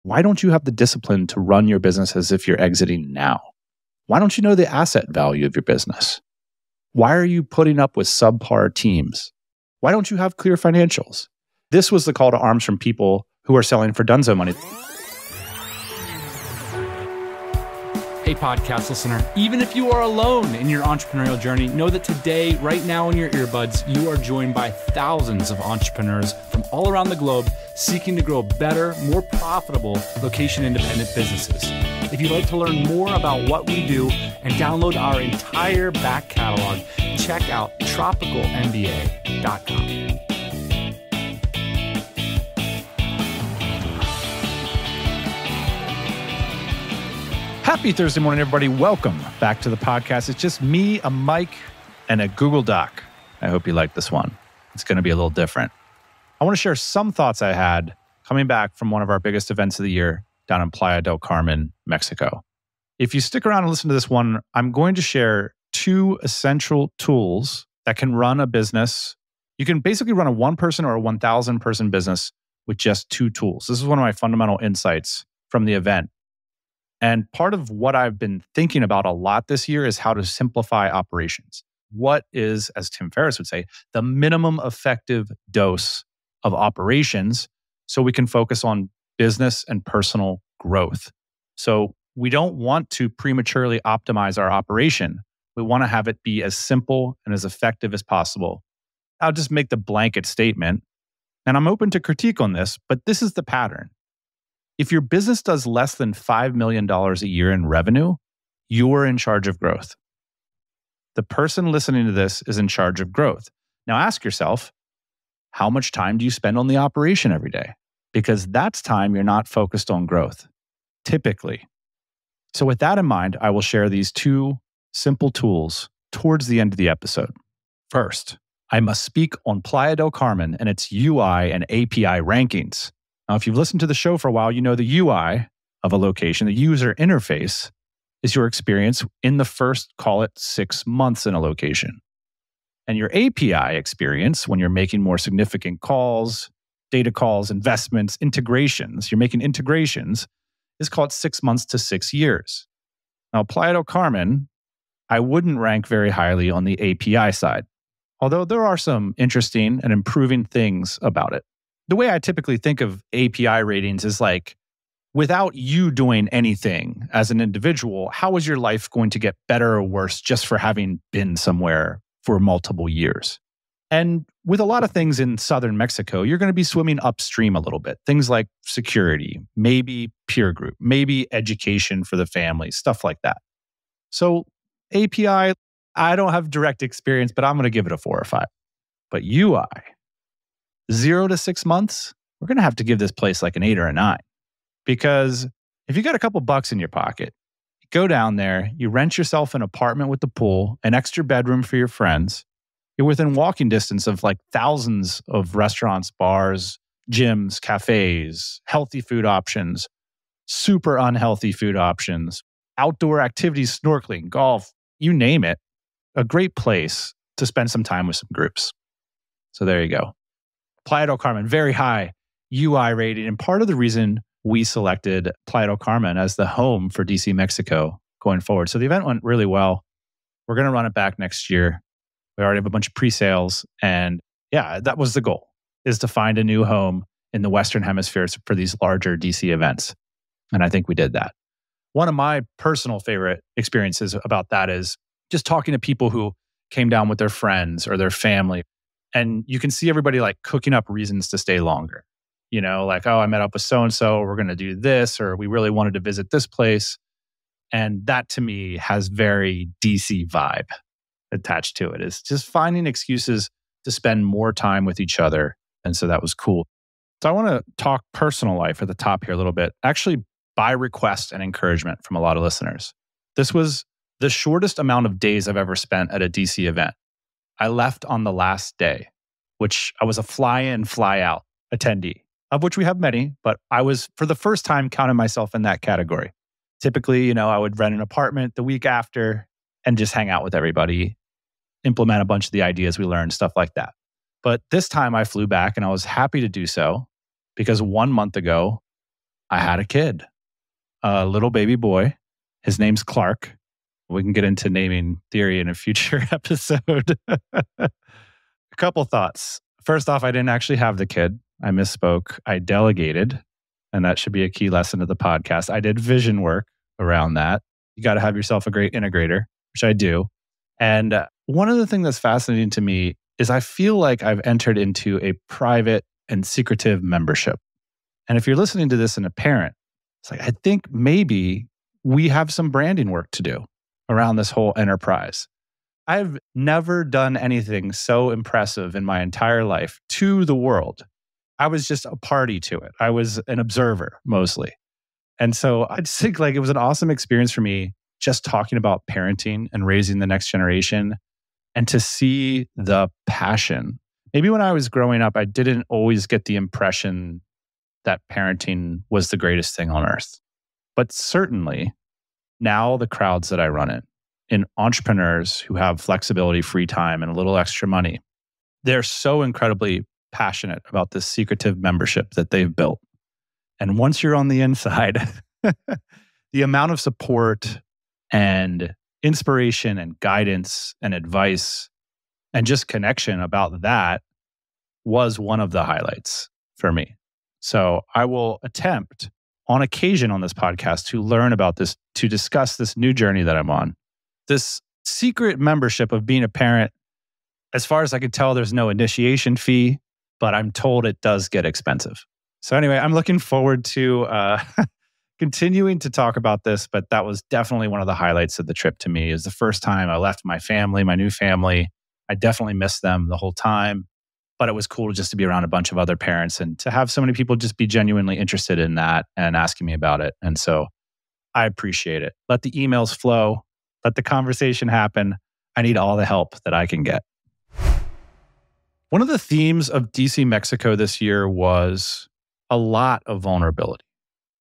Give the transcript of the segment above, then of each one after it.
Why don't you have the discipline to run your business as if you're exiting now? Why don't you know the asset value of your business? Why are you putting up with subpar teams? Why don't you have clear financials? This was the call to arms from people who are selling for dunzo money. Hey, podcast listener, even if you are alone in your entrepreneurial journey, know that today, right now in your earbuds, you are joined by thousands of entrepreneurs from all around the globe seeking to grow better, more profitable location-independent businesses. If you'd like to learn more about what we do and download our entire back catalog, check out tropicalmba.com. Happy Thursday morning, everybody. Welcome back to the podcast. It's just me, a mic, and a Google Doc. I hope you like this one. It's going to be a little different. I want to share some thoughts I had coming back from one of our biggest events of the year down in Playa del Carmen, Mexico. If you stick around and listen to this one, I'm going to share two essential tools that can run a business. You can basically run a 1-person or a 1,000-person business with just two tools. This is one of my fundamental insights from the event. And part of what I've been thinking about a lot this year is how to simplify operations. What is, as Tim Ferriss would say, the minimum effective dose of operations so we can focus on business and personal growth? So we don't want to prematurely optimize our operation. We want to have it be as simple and as effective as possible. I'll just make the blanket statement, and I'm open to critique on this, but this is the pattern. If your business does less than $5 million a year in revenue, you're in charge of growth. The person listening to this is in charge of growth. Now ask yourself, how much time do you spend on the operation every day? Because that's time you're not focused on growth, typically. So with that in mind, I will share these two simple tools towards the end of the episode. First, I must speak on Playa del Carmen and its UI and API rankings. Now, if you've listened to the show for a while, you know the UI of a location, the user interface, is your experience in the first, call it 6 months in a location. And your API experience, when you're making more significant calls, data calls, investments, integrations, you're making integrations, is called 6 months to 6 years. Now, Playa del Carmen, I wouldn't rank very highly on the API side, although there are some interesting and improving things about it. The way I typically think of API ratings is like, without you doing anything as an individual, how is your life going to get better or worse just for having been somewhere for multiple years? And with a lot of things in southern Mexico, you're going to be swimming upstream a little bit. Things like security, maybe peer group, maybe education for the family, stuff like that. So API, I don't have direct experience, but I'm going to give it a 4 or 5. But UI, 0 to 6 months, we're going to have to give this place like an 8 or a 9. Because if you got a couple bucks in your pocket, you go down there, you rent yourself an apartment with the pool, an extra bedroom for your friends. You're within walking distance of like thousands of restaurants, bars, gyms, cafes, healthy food options, super unhealthy food options, outdoor activities, snorkeling, golf, you name it. A great place to spend some time with some groups. So there you go. Playa del Carmen, very high UI rating. And part of the reason we selected Playa del Carmen as the home for DC Mexico going forward. So the event went really well. We're going to run it back next year. We already have a bunch of pre-sales. And yeah, that was the goal, is to find a new home in the Western Hemisphere for these larger DC events. And I think we did that. One of my personal favorite experiences about that is just talking to people who came down with their friends or their family. And you can see everybody like cooking up reasons to stay longer. You know, like, oh, I met up with so-and-so, we're going to do this, or we really wanted to visit this place. And that to me has very DC vibe attached to it. It's just finding excuses to spend more time with each other. And so that was cool. So I want to talk personal life at the top here a little bit, actually by request and encouragement from a lot of listeners. This was the shortest amount of days I've ever spent at a DC event. I left on the last day, which I was a fly-in, fly-out attendee, of which we have many, but I was, for the first time, counting myself in that category. Typically, you know, I would rent an apartment the week after and just hang out with everybody, implement a bunch of the ideas we learned, stuff like that. But this time I flew back and I was happy to do so because 1 month ago, I had a kid, a little baby boy. His name's Clark. We can get into naming theory in a future episode. A couple thoughts. First off, I didn't actually have the kid. I misspoke. I delegated, and that should be a key lesson of the podcast. I did vision work around that. You got to have yourself a great integrator, which I do. And one of the things that's fascinating to me is I feel like I've entered into a private and secretive membership. And if you're listening to this and a parent, it's like, I think maybe we have some branding work to do around this whole enterprise. I've never done anything so impressive in my entire life to the world. I was just a party to it. I was an observer mostly. And so I just think like it was an awesome experience for me just talking about parenting and raising the next generation and to see the passion. Maybe when I was growing up, I didn't always get the impression that parenting was the greatest thing on earth. But certainly now the crowds that I run in entrepreneurs who have flexibility, free time, and a little extra money, they're so incredibly passionate about this secretive membership that they've built. And once you're on the inside, the amount of support and inspiration and guidance and advice and just connection about that was one of the highlights for me. So I will attempt on occasion on this podcast to learn about this, to discuss this new journey that I'm on. This secret membership of being a parent, as far as I can tell, there's no initiation fee, but I'm told it does get expensive. So anyway, I'm looking forward to continuing to talk about this, but that was definitely one of the highlights of the trip to me. It was the first time I left my family, my new family. I definitely missed them the whole time, but it was cool just to be around a bunch of other parents and to have so many people just be genuinely interested in that and asking me about it. And so I appreciate it. Let the emails flow. Let the conversation happen. I need all the help that I can get. One of the themes of DC Mexico this year was a lot of vulnerability.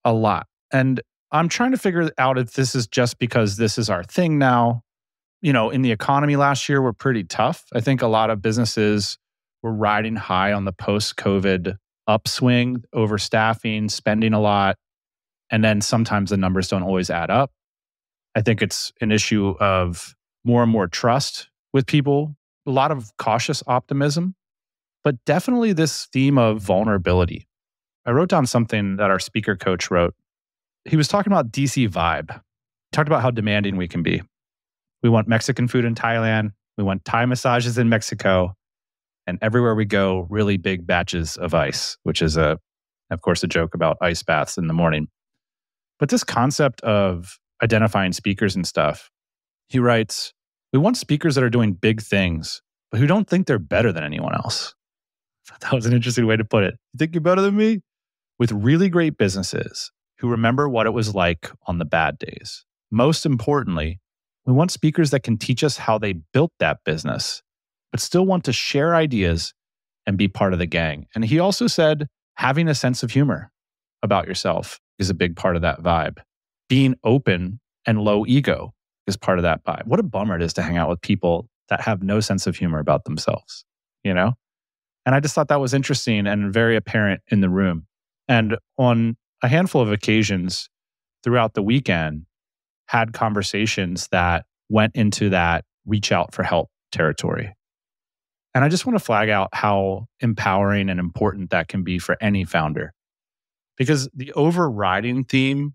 A lot. And I'm trying to figure out if this is just because this is our thing now. You know, in the economy last year, we're pretty tough. I think a lot of businesses were riding high on the post-COVID upswing, overstaffing, spending a lot. And then sometimes the numbers don't always add up. I think it's an issue of more and more trust with people, a lot of cautious optimism, but definitely this theme of vulnerability. I wrote down something that our speaker coach wrote. He was talking about DC vibe. He talked about how demanding we can be. We want Mexican food in Thailand. We want Thai massages in Mexico. And everywhere we go, really big batches of ice, which is, of course, a joke about ice baths in the morning. But this concept of identifying speakers and stuff, he writes, we want speakers that are doing big things, but who don't think they're better than anyone else. That was an interesting way to put it. You think you're better than me? With really great businesses who remember what it was like on the bad days. Most importantly, we want speakers that can teach us how they built that business, but still want to share ideas and be part of the gang. And he also said, having a sense of humor about yourself is a big part of that vibe. Being open and low ego is part of that vibe. What a bummer it is to hang out with people that have no sense of humor about themselves, you know? And I just thought that was interesting and very apparent in the room. And on a handful of occasions throughout the weekend, had conversations that went into that reach out for help territory. And I just want to flag out how empowering and important that can be for any founder. Because the overriding theme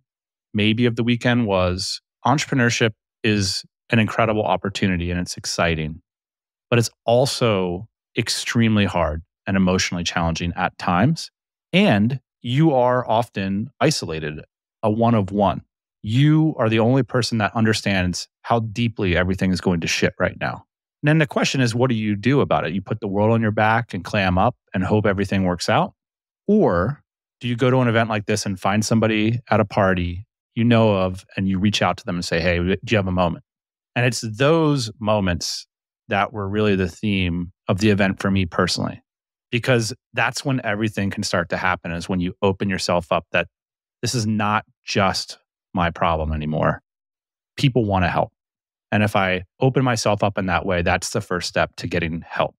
maybe of the weekend was entrepreneurship is an incredible opportunity and it's exciting, but it's also extremely hard and emotionally challenging at times. And you are often isolated, a one of one. You are the only person that understands how deeply everything is going to shit right now. And then the question is, what do you do about it? You put the world on your back and clam up and hope everything works out? Or do you go to an event like this and find somebody at a party you know of and you reach out to them and say, hey, do you have a moment? And it's those moments that were really the theme of the event for me personally. Because that's when everything can start to happen, is when you open yourself up that this is not just my problem anymore. People want to help. And if I open myself up in that way, that's the first step to getting help.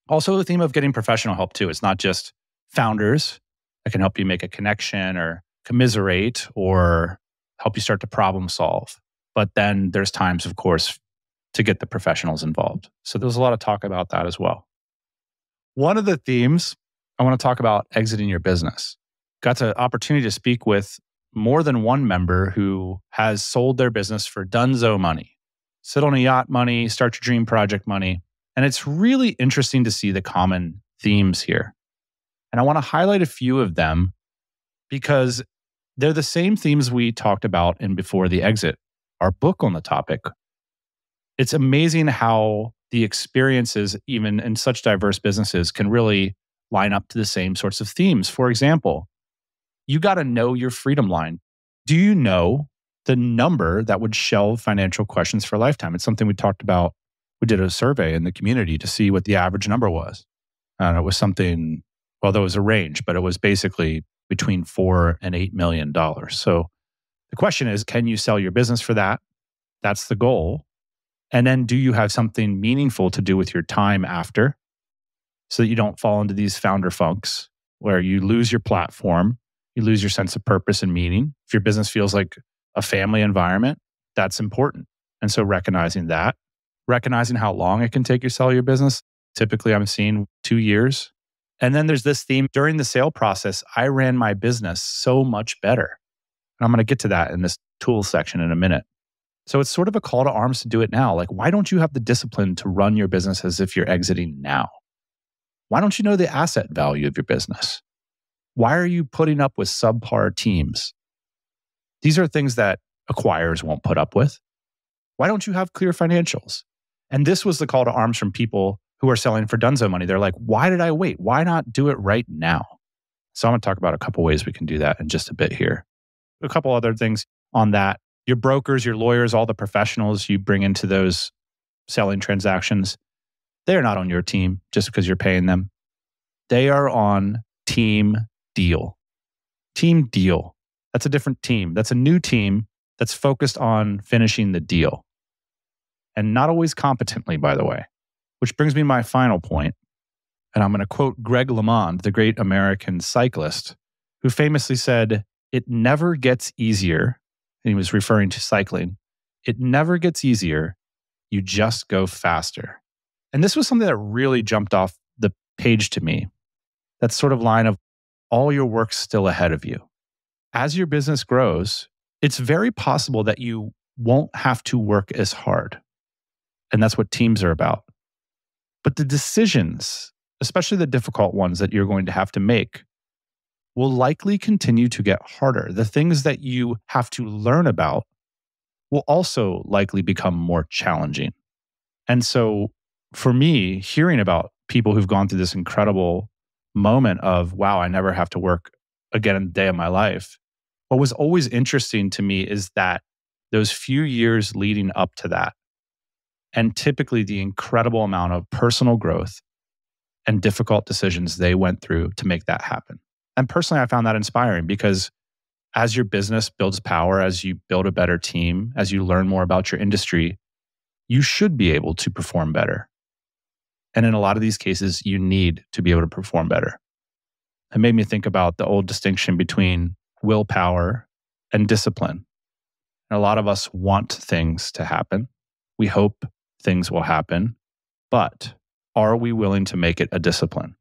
Also, the theme of getting professional help too. It's not just founders that can help you make a connection or commiserate or help you start to problem solve. But then there's times, of course, to get the professionals involved. So there's a lot of talk about that as well. One of the themes, I want to talk about exiting your business. Got the opportunity to speak with more than one member who has sold their business for dunzo money. Sit on a yacht money, start your dream project money. And it's really interesting to see the common themes here. And I want to highlight a few of them because they're the same themes we talked about in Before the Exit, our book on the topic. It's amazing how the experiences, even in such diverse businesses, can really line up to the same sorts of themes. For example, you got to know your freedom line. Do you know the number that would shelve financial questions for a lifetime? It's something we talked about. We did a survey in the community to see what the average number was. And it was something, well, there was a range, but it was basically between $4 and $8 million. So the question is, can you sell your business for that? That's the goal. And then do you have something meaningful to do with your time after so that you don't fall into these founder funks where you lose your platform, you lose your sense of purpose and meaning. If your business feels like a family environment, that's important. And so recognizing that, recognizing how long it can take you to sell your business. Typically, I'm seeing 2 years. And then there's this theme during the sale process. I ran my business so much better. And I'm going to get to that in this tools section in a minute. So it's sort of a call to arms to do it now. Like, why don't you have the discipline to run your business as if you're exiting now? Why don't you know the asset value of your business? Why are you putting up with subpar teams? These are things that acquirers won't put up with. Why don't you have clear financials? And this was the call to arms from people who are selling for dunzo money. They're like, why did I wait? Why not do it right now? So I'm going to talk about a couple ways we can do that in just a bit here. A couple other things on that. Your brokers, your lawyers, all the professionals you bring into those selling transactions, they're not on your team just because you're paying them. They are on team deal. Team deal. That's a different team. That's a new team that's focused on finishing the deal. And not always competently, by the way. Which brings me to my final point. And I'm going to quote Greg LeMond, the great American cyclist, who famously said, "It never gets easier." And he was referring to cycling. "It never gets easier. You just go faster." And this was something that really jumped off the page to me. That sort of line of all your work's still ahead of you. As your business grows, it's very possible that you won't have to work as hard. And that's what teams are about. But the decisions, especially the difficult ones that you're going to have to make, will likely continue to get harder. The things that you have to learn about will also likely become more challenging. And so for me, hearing about people who've gone through this incredible moment of, wow, I never have to work again in the day of my life, what was always interesting to me is that those few years leading up to that, and typically the incredible amount of personal growth and difficult decisions they went through to make that happen. And personally, I found that inspiring because as your business builds power, as you build a better team, as you learn more about your industry, you should be able to perform better. And in a lot of these cases, you need to be able to perform better. It made me think about the old distinction between willpower and discipline. And a lot of us want things to happen. We hope things will happen, but are we willing to make it a discipline?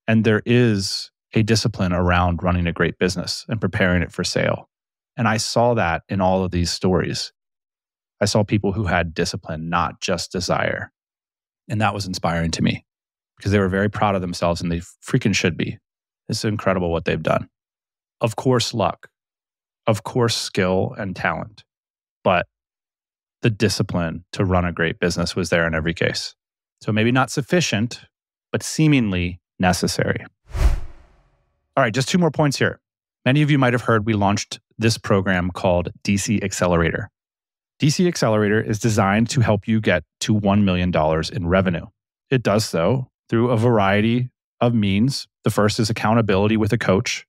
And there is a discipline around running a great business and preparing it for sale. And I saw that in all of these stories. I saw people who had discipline, not just desire. And that was inspiring to me because they were very proud of themselves and they freaking should be. It's incredible what they've done. Of course, luck. Of course, skill and talent. But the discipline to run a great business was there in every case. So maybe not sufficient, but seemingly necessary. All right, just 2 more points here. Many of you might have heard we launched this program called DC Accelerator. DC Accelerator is designed to help you get to $1 million in revenue. It does so through a variety of means. The first is accountability with a coach.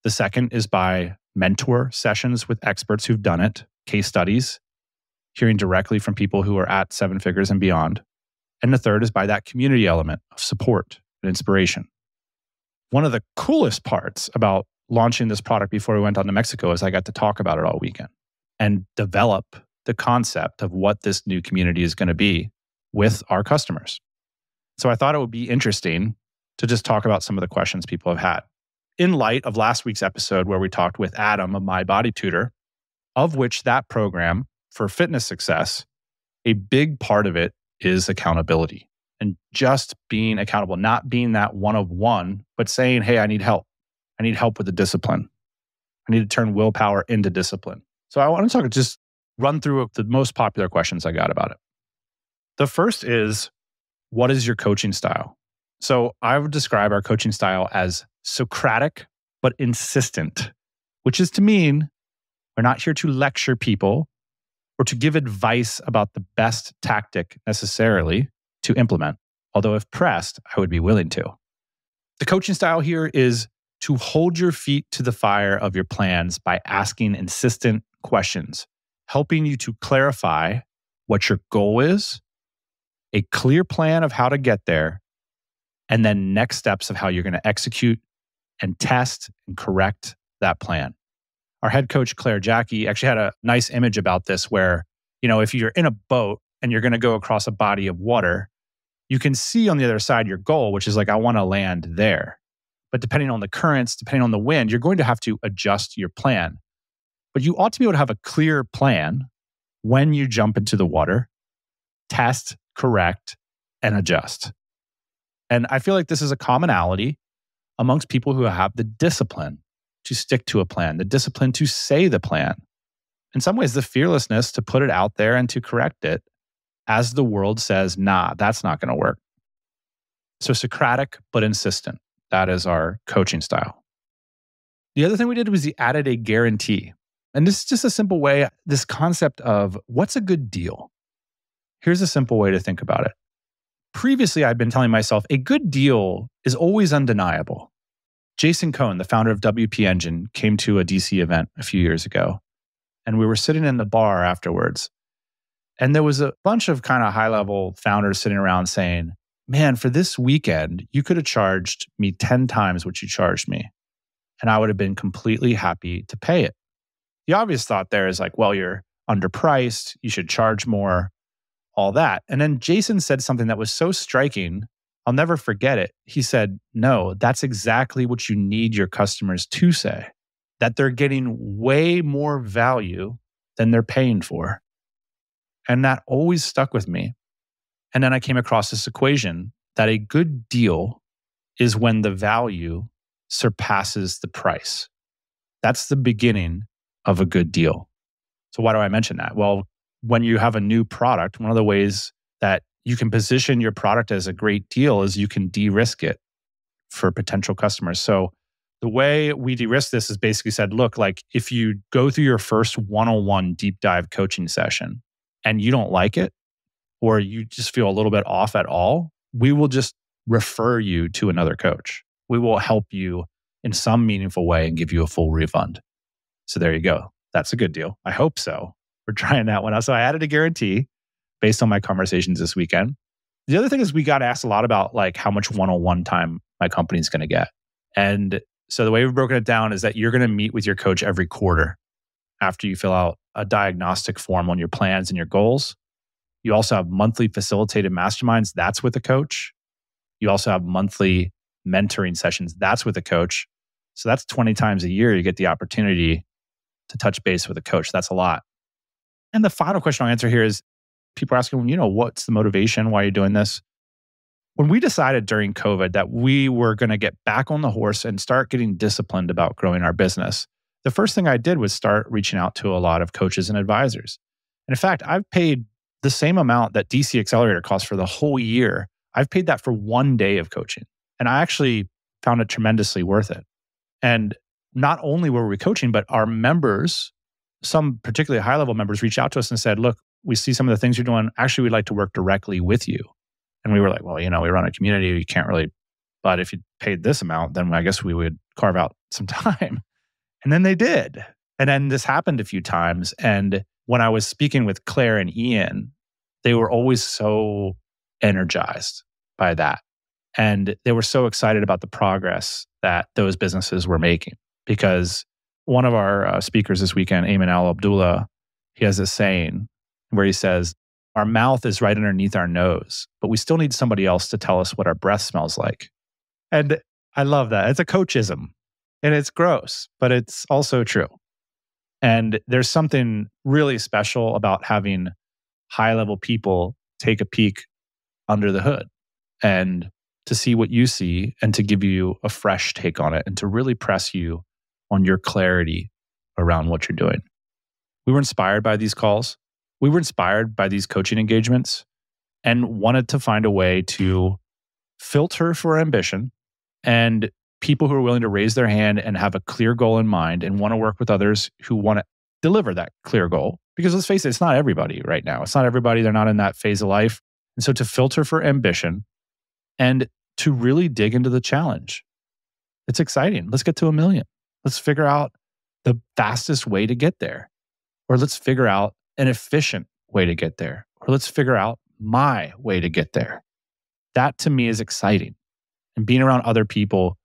The second is by mentor sessions with experts who've done it, case studies, hearing directly from people who are at 7 figures and beyond. And the third is by that community element of support and inspiration. One of the coolest parts about launching this product before we went on to Mexico is I got to talk about it all weekend and develop the concept of what this new community is going to be with our customers. So I thought it would be interesting to just talk about some of the questions people have had. In light of last week's episode where we talked with Adam of My Body Tutor, of which that program for fitness success, a big part of it is accountability and just being accountable, not being that one of one, but saying, hey, I need help. I need help with the discipline. I need to turn willpower into discipline. So I want to just run through the most popular questions I got about it. The first is, what is your coaching style? So I would describe our coaching style as Socratic, but insistent, which is to mean we're not here to lecture people or to give advice about the best tactic necessarily to implement. Although if pressed, I would be willing to. The coaching style here is to hold your feet to the fire of your plans by asking insistent questions, helping you to clarify what your goal is, a clear plan of how to get there, and then next steps of how you're going to execute and test and correct that plan. Our head coach, Claire Jackie, actually had a nice image about this where, if you're in a boat and you're going to go across a body of water, you can see on the other side your goal, which is like, I want to land there. But depending on the currents, depending on the wind, you're going to have to adjust your plan. But you ought to be able to have a clear plan when you jump into the water, test, correct, and adjust. And I feel like this is a commonality amongst people who have the discipline to stick to a plan, the discipline to say the plan. In some ways, the fearlessness to put it out there and to correct it as the world says, nah, that's not going to work. So Socratic, but insistent. That is our coaching style. The other thing we did was we added a guarantee. And this is just a simple way, this concept of what's a good deal? Here's a simple way to think about it. Previously, I've been telling myself a good deal is always undeniable. Jason Cohn, the founder of WP Engine, came to a DC event a few years ago. And we were sitting in the bar afterwards. And there was a bunch of kind of high-level founders sitting around saying, man, for this weekend, you could have charged me 10 times what you charged me. And I would have been completely happy to pay it. The obvious thought there is like, well, you're underpriced. You should charge more, all that. And then Jason said something that was so striking. I'll never forget it. He said, no, that's exactly what you need your customers to say, that they're getting way more value than they're paying for. And that always stuck with me. And then I came across this equation that a good deal is when the value surpasses the price. That's the beginning of a good deal. So why do I mention that? Well, when you have a new product, one of the ways that you can position your product as a great deal is you can de-risk it for potential customers. So the way we de-risk this is basically said, look, like if you go through your first one-on-one deep dive coaching session and you don't like it, or you just feel a little bit off at all, we will just refer you to another coach. We will help you in some meaningful way and give you a full refund. So there you go. That's a good deal. I hope so. We're trying that one out. So I added a guarantee based on my conversations this weekend. The other thing is we got asked a lot about like how much one-on-one time my company is going to get. And so the way we've broken it down is that you're going to meet with your coach every quarter after you fill out a diagnostic form on your plans and your goals. You also have monthly facilitated masterminds. That's with a coach. You also have monthly mentoring sessions. That's with a coach. So that's 20 times a year you get the opportunity to touch base with a coach. That's a lot. And the final question I'll answer here is people are asking, what's the motivation? Why are you doing this? When we decided during COVID that we were going to get back on the horse and start getting disciplined about growing our business, the first thing I did was start reaching out to a lot of coaches and advisors. And in fact, I've paid the same amount that DC Accelerator costs for the whole year. I've paid that for one day of coaching. And I actually found it tremendously worth it. And not only were we coaching, but our members, some particularly high-level members, reached out to us and said, look, we see some of the things you're doing. Actually, we'd like to work directly with you. And we were like, well, we run a community. You can't really, but if you paid this amount, then I guess we would carve out some time. And then they did. And then this happened a few times. And when I was speaking with Claire and Ian, they were always so energized by that. And they were so excited about the progress that those businesses were making because one of our speakers this weekend, Ayman Al-Abdullah, he has this saying where he says, our mouth is right underneath our nose, but we still need somebody else to tell us what our breath smells like. And I love that. It's a coachism and it's gross, but it's also true. And there's something really special about having high-level people take a peek under the hood and to see what you see and to give you a fresh take on it and to really press you on your clarity around what you're doing. We were inspired by these calls. We were inspired by these coaching engagements and wanted to find a way to filter for ambition and people who are willing to raise their hand and have a clear goal in mind and want to work with others who want to deliver that clear goal. Because let's face it, it's not everybody right now. It's not everybody. They're not in that phase of life. And so to filter for ambition and to really dig into the challenge. It's exciting. Let's get to 1 million. Let's figure out the fastest way to get there. Or let's figure out an efficient way to get there. Or let's figure out my way to get there. That to me is exciting. And being around other people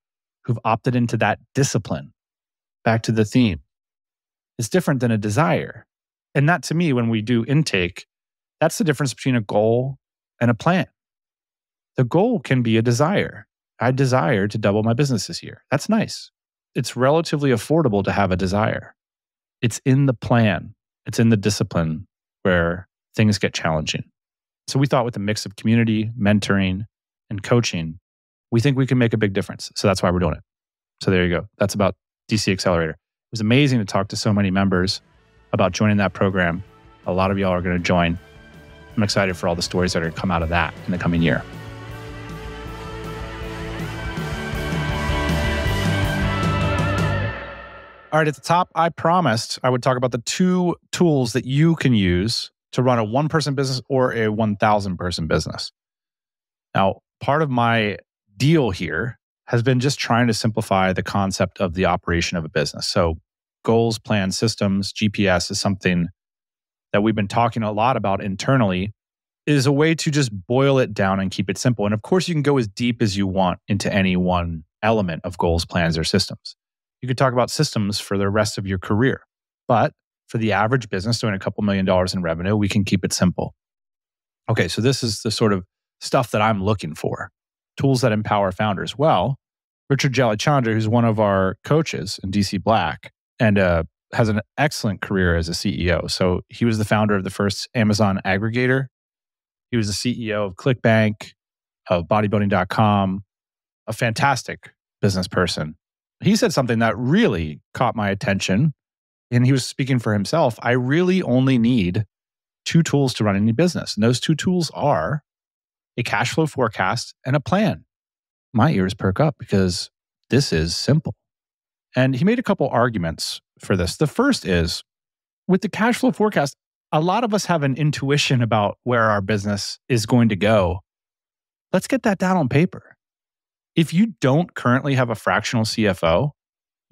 who've opted into that discipline, back to the theme, is different than a desire. And that to me, when we do intake, that's the difference between a goal and a plan. The goal can be a desire. I desire to double my business this year. That's nice. It's relatively affordable to have a desire. It's in the plan. It's in the discipline where things get challenging. So we thought with a mix of community, mentoring, and coaching, we think we can make a big difference. So that's why we're doing it. So there you go. That's about DC Accelerator. It was amazing to talk to so many members about joining that program. A lot of y'all are going to join. I'm excited for all the stories that are going to come out of that in the coming year. All right, at the top, I promised I would talk about the 2 tools that you can use to run a 1-person business or a 1,000-person business. Now, part of my deal here has been just trying to simplify the concept of the operation of a business. So goals, plans, systems, GPS is something that we've been talking a lot about internally. It is a way to just boil it down and keep it simple. And of course, you can go as deep as you want into any one element of goals, plans, or systems. You could talk about systems for the rest of your career. But for the average business doing a couple $1 million in revenue, we can keep it simple. Okay, so this is the sort of stuff that I'm looking for. Tools that empower founders. Well, Richard Jalichandra, who's one of our coaches in DC Black and has an excellent career as a CEO. So he was the founder of the first Amazon aggregator. He was the CEO of ClickBank, of bodybuilding.com, a fantastic business person. He said something that really caught my attention, and he was speaking for himself. I really only need 2 tools to run any business. And those 2 tools are a cash flow forecast and a plan. My ears perk up because this is simple. And he made a couple arguments for this. The first is, with the cash flow forecast, a lot of us have an intuition about where our business is going to go. Let's get that down on paper. If you don't currently have a fractional CFO,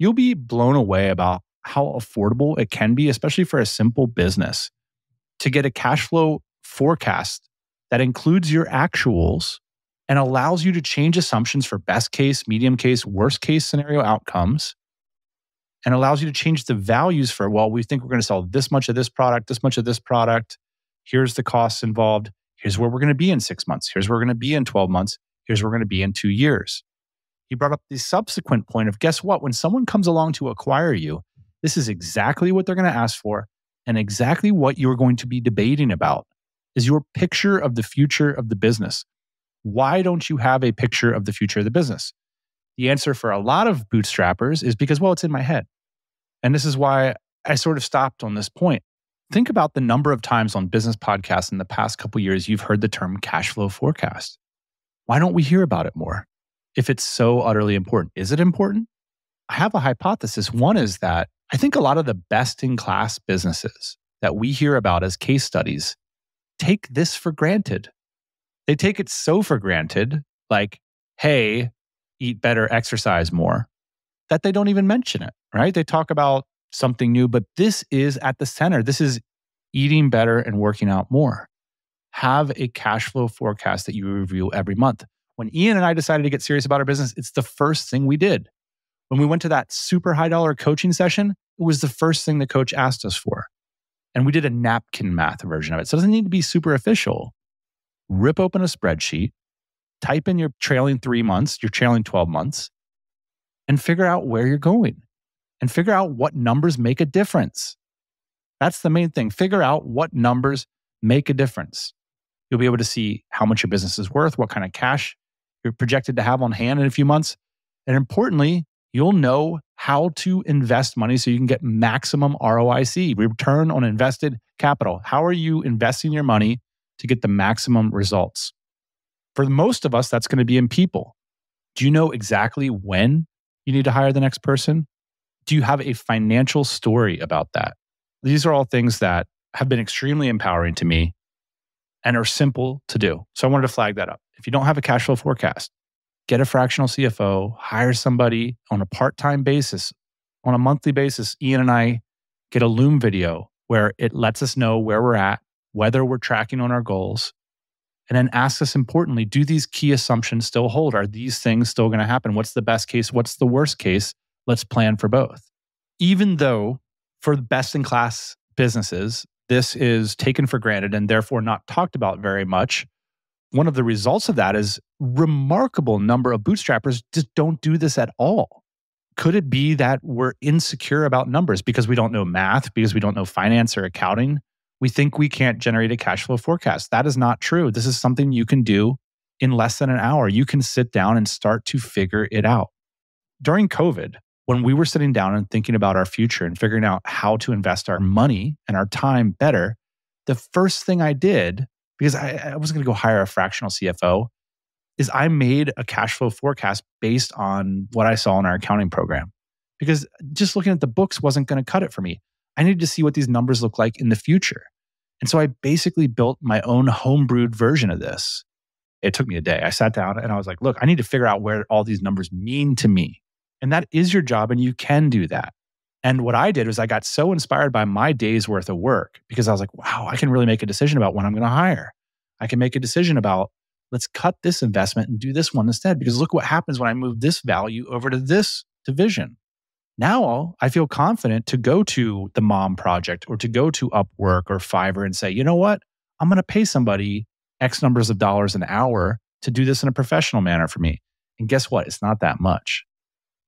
you'll be blown away about how affordable it can be, especially for a simple business, to get a cash flow forecast that includes your actuals and allows you to change assumptions for best case, medium case, worst case scenario outcomes, and allows you to change the values for, well, we think we're going to sell this much of this product, this much of this product. Here's the costs involved. Here's where we're going to be in 6 months. Here's where we're going to be in 12 months. Here's where we're going to be in 2 years. He brought up the subsequent point of, guess what? When someone comes along to acquire you, this is exactly what they're going to ask for and exactly what you're going to be debating about is your picture of the future of the business. Why don't you have a picture of the future of the business? The answer for a lot of bootstrappers is because, well, it's in my head. And this is why I sort of stopped on this point. Think about the number of times on business podcasts in the past couple of years you've heard the term cash flow forecast. Why don't we hear about it more? If it's so utterly important. Is it important? I have a hypothesis. One is that I think a lot of the best-in-class businesses that we hear about as case studies take this for granted. They take it so for granted, like, hey, eat better, exercise more, that they don't even mention it, right? They talk about something new, but this is at the center. This is eating better and working out more. Have a cash flow forecast that you review every month. When Ian and I decided to get serious about our business, it's the first thing we did. When we went to that super high dollar coaching session, it was the first thing the coach asked us for. And we did a napkin math version of it. So it doesn't need to be super official. Rip open a spreadsheet, type in your trailing 3 months, your trailing 12 months, and figure out where you're going and figure out what numbers make a difference. That's the main thing. Figure out what numbers make a difference. You'll be able to see how much your business is worth, what kind of cash you're projected to have on hand in a few months. And importantly, you'll know how to invest money so you can get maximum ROIC, return on invested capital. How are you investing your money to get the maximum results? For most of us, that's going to be in people. Do you know exactly when you need to hire the next person? Do you have a financial story about that? These are all things that have been extremely empowering to me and are simple to do. So I wanted to flag that up. If you don't have a cash flow forecast, get a fractional CFO, hire somebody on a part-time basis, on a monthly basis. Ian and I get a Loom video where it lets us know where we're at, whether we're tracking on our goals, and then ask us importantly, do these key assumptions still hold? Are these things still going to happen? What's the best case? What's the worst case? Let's plan for both. Even though for the best-in-class businesses, this is taken for granted and therefore not talked about very much, one of the results of that is remarkable number of bootstrappers just don't do this at all. Could it be that we're insecure about numbers because we don't know math, because we don't know finance or accounting? We think we can't generate a cash flow forecast. That is not true. This is something you can do in less than an hour. You can sit down and start to figure it out. During COVID, when we were sitting down and thinking about our future and figuring out how to invest our money and our time better, the first thing I did, because I wasn't going to go hire a fractional CFO, is I made a cash flow forecast based on what I saw in our accounting program. Because just looking at the books wasn't going to cut it for me. I needed to see what these numbers look like in the future. And so I basically built my own homebrewed version of this. It took me a day. I sat down and I was like, look, I need to figure out where all these numbers mean to me. And that is your job and you can do that. And what I did was I got so inspired by my day's worth of work because I was like, wow, I can really make a decision about when I'm going to hire. I can make a decision about, let's cut this investment and do this one instead. Because look what happens when I move this value over to this division. Now I feel confident to go to the Mom Project or to go to Upwork or Fiverr and say, you know what? I'm going to pay somebody X numbers of dollars an hour to do this in a professional manner for me. And guess what? It's not that much.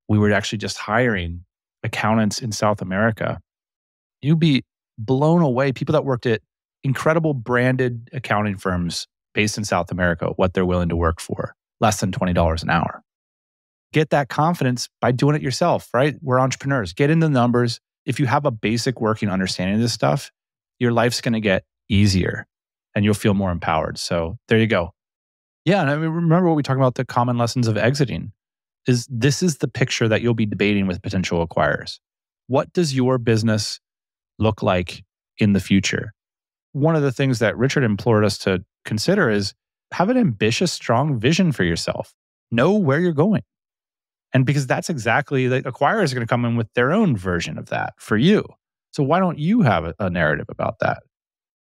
We were actually just hiring accountants in South America. You'd be blown away. People that worked at incredible branded accounting firms based in South America, what they're willing to work for, less than $20 an hour. Get that confidence by doing it yourself, right? We're entrepreneurs. Get in the numbers. If you have a basic working understanding of this stuff, your life's going to get easier and you'll feel more empowered. So there you go. Yeah, and I mean, remember what we talked about, the common lessons of exiting. This is the picture that you'll be debating with potential acquirers. What does your business look like in the future? One of the things that Richard implored us to consider is have an ambitious, strong vision for yourself. Know where you're going. And because that's exactly, the acquirers are going to come in with their own version of that for you. So why don't you have a narrative about that?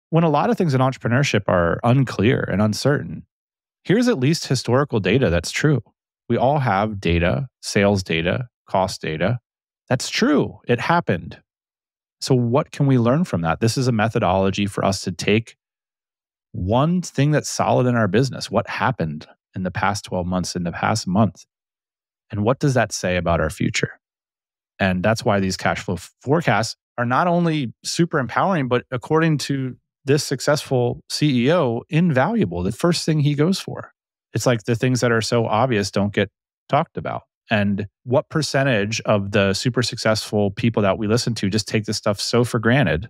When a lot of things in entrepreneurship are unclear and uncertain, here's at least historical data that's true. We all have data, sales data, cost data. That's true. It happened. So what can we learn from that? This is a methodology for us to take one thing that's solid in our business. What happened in the past 12 months, in the past month? And what does that say about our future? And that's why these cash flow forecasts are not only super empowering, but according to this successful CEO, invaluable. The first thing he goes for. It's like the things that are so obvious don't get talked about. And what percentage of the super successful people that we listen to just take this stuff so for granted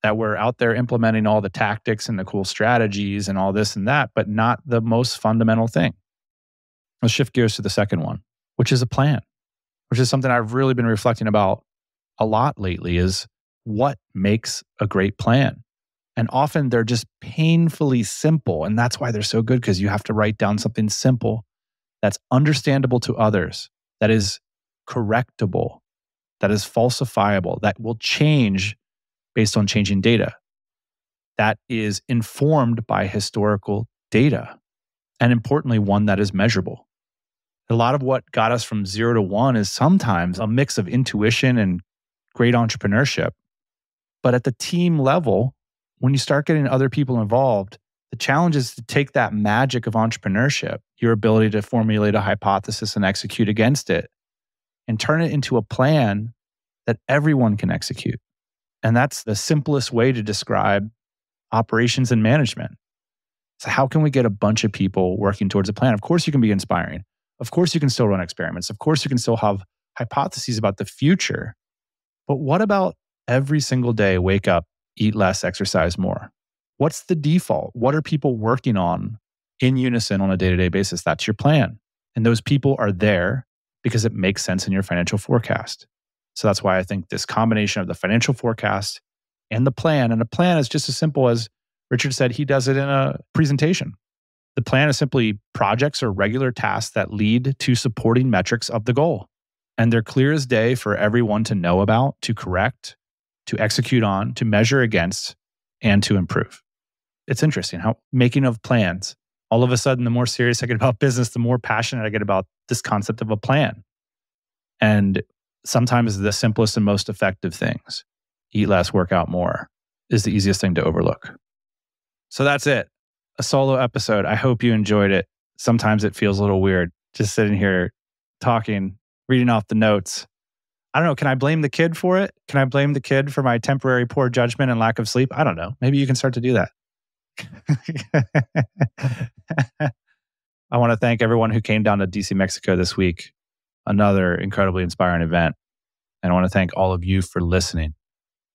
that we're out there implementing all the tactics and the cool strategies and all this and that, but not the most fundamental thing. Let's shift gears to the second one, which is a plan, which is something I've really been reflecting about a lot lately, is what makes a great plan. And often they're just painfully simple. And that's why they're so good, because you have to write down something simple that's understandable to others, that is correctable, that is falsifiable, that will change based on changing data, that is informed by historical data, and importantly, one that is measurable. A lot of what got us from 0 to 1 is sometimes a mix of intuition and great entrepreneurship. But at the team level, when you start getting other people involved, the challenge is to take that magic of entrepreneurship, your ability to formulate a hypothesis and execute against it, and turn it into a plan that everyone can execute. And that's the simplest way to describe operations and management. So how can we get a bunch of people working towards a plan? Of course, you can be inspiring. Of course, you can still run experiments. Of course, you can still have hypotheses about the future. But what about every single day, wake up, eat less, exercise more? What's the default? What are people working on in unison on a day-to-day basis? That's your plan. And those people are there because it makes sense in your financial forecast. So that's why I think this combination of the financial forecast and the plan, and a plan is just as simple as Richard said, he does it in a presentation. The plan is simply projects or regular tasks that lead to supporting metrics of the goal. And they're clear as day for everyone to know about, to correct, to execute on, to measure against, and to improve. It's interesting how making of plans, all of a sudden, the more serious I get about business, the more passionate I get about this concept of a plan. And sometimes the simplest and most effective things, eat less, work out more, is the easiest thing to overlook. So that's it. A solo episode. I hope you enjoyed it. Sometimes it feels a little weird just sitting here talking, reading off the notes. I don't know. Can I blame the kid for it? Can I blame the kid for my temporary poor judgment and lack of sleep? I don't know. Maybe you can start to do that. I want to thank everyone who came down to DC, Mexico this week. Another incredibly inspiring event. And I want to thank all of you for listening.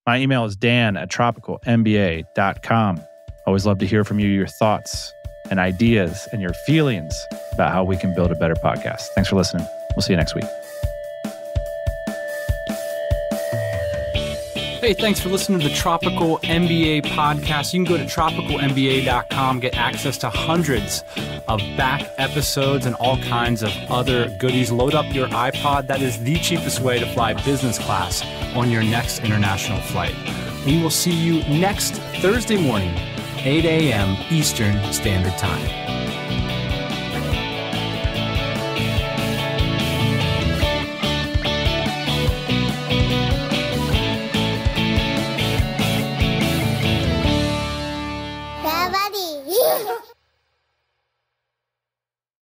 My email is dan@tropicalmba.com. Always love to hear from you, your thoughts and ideas and your feelings about how we can build a better podcast. Thanks for listening. We'll see you next week. Hey, thanks for listening to the Tropical MBA podcast. You can go to tropicalmba.com, get access to hundreds of back episodes and all kinds of other goodies. Load up your iPod. That is the cheapest way to fly business class on your next international flight. We will see you next Thursday morning, 8 a.m. Eastern Standard Time.